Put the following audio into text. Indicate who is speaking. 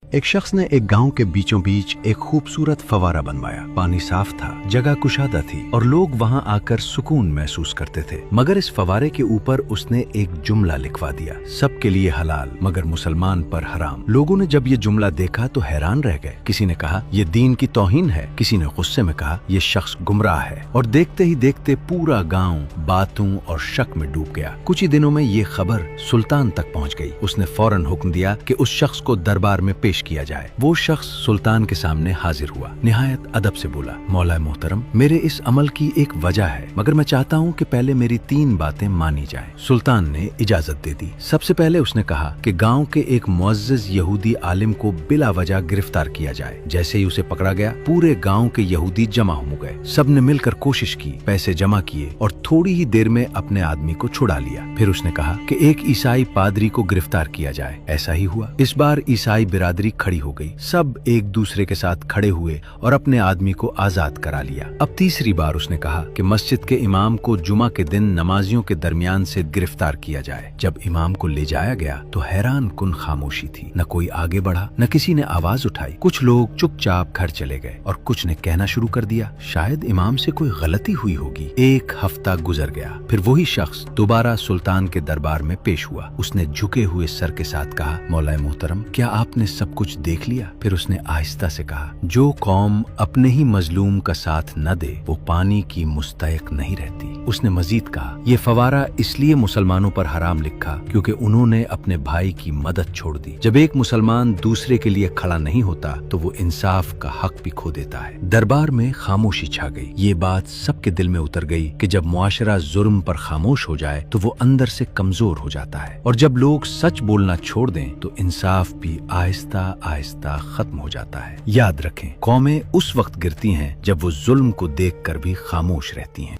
Speaker 1: ایک شخص نے ایک گاؤں کے بیچوں بیچ ایک خوبصورت فوارہ بنوایا۔ پانی صاف تھا، جگہ کشادہ تھی اور لوگ وہاں آ کر سکون محسوس کرتے تھے۔ مگر اس فوارے کے اوپر اس نے ایک جملہ لکھوا دیا، سب کے لیے حلال مگر مسلمان پر حرام۔ لوگوں نے جب یہ جملہ دیکھا تو حیران رہ گئے۔ کسی نے کہا یہ دین کی توہین ہے، کسی نے غصے میں کہا یہ شخص گمراہ ہے، اور دیکھتے ہی دیکھتے پورا گاؤں باتوں اور شک میں ڈوب گیا۔ کچھ ہی دنوں میں یہ خبر سلطان تک پہنچ گئی۔ اس نے فوراً حکم دیا کہ اس شخص کو دربار میں پیش کیا جائے۔ وہ شخص سلطان کے سامنے حاضر ہوا، نہایت ادب سے بولا، مولا محترم، میرے اس عمل کی ایک وجہ ہے، مگر میں چاہتا ہوں کہ پہلے میری 3 باتیں مانی جائیں۔ سلطان نے اجازت دے دی۔ سب سے پہلے اس نے کہا کہ گاؤں کے ایک معزز یہودی عالم کو بلا وجہ گرفتار کیا جائے۔ جیسے ہی اسے پکڑا گیا، پورے گاؤں کے یہودی جمع ہو گئے۔ سب نے مل کر کوشش کی، پیسے جمع کیے اور تھوڑی ہی دیر میں اپنے آدمی کو چھڑا لیا۔ پھر اس نے کہا کہ ایک عیسائی پادری کو گرفتار کیا جائے۔ ایسا ہی ہوا۔ اس بار عیسائی برادری کھڑی ہو گئی، سب ایک دوسرے کے ساتھ کھڑے ہوئے اور اپنے آدمی کو آزاد کرا لیا۔ اب تیسری بار اس نے کہا کہ مسجد کے امام کو جمعہ کے دن نمازیوں کے درمیان سے گرفتار کیا جائے۔ جب امام کو لے جایا گیا تو حیران کن خاموشی تھی، نہ کوئی آگے بڑھا، نہ کسی نے آواز اٹھائی۔ کچھ لوگ چپ چاپ گھر چلے گئے اور کچھ نے کہنا شروع کر دیا، شاید امام سے کوئی غلطی ہوئی ہوگی۔ ایک ہفتہ گزر گیا، پھر وہی شخص دوبارہ سلطان کے دربار میں پیش ہوا۔ اس نے جھکے ہوئے سر کے ساتھ کہا، مولا محترم، کیا آپ نے سب کچھ دیکھ لیا؟ پھر اس نے آہستہ سے کہا، جو قوم اپنے ہی مظلوم کا ساتھ نہ دے وہ پانی کی مستحق نہیں رہتی۔ اس نے مزید کہا، یہ فوارہ اس لیے مسلمانوں پر حرام لکھا کیونکہ انہوں نے اپنے بھائی کی مدد چھوڑ دی۔ جب ایک مسلمان دوسرے کے لیے کھڑا نہیں ہوتا تو وہ انصاف کا حق بھی کھو دیتا ہے۔ دربار میں خاموشی چھا گئی۔ یہ بات سب کے دل میں اتر گئی کہ جب معاشرہ ظلم پر خاموش ہو جائے تو وہ اندر سے کمزور ہو جاتا ہے، اور جب لوگ سچ بولنا چھوڑ دیں تو انصاف بھی آہستہ آہستہ ختم ہو جاتا ہے۔ یاد رکھیں، قومیں اس وقت گرتی ہیں جب وہ ظلم کو دیکھ کر بھی خاموش رہتی ہیں۔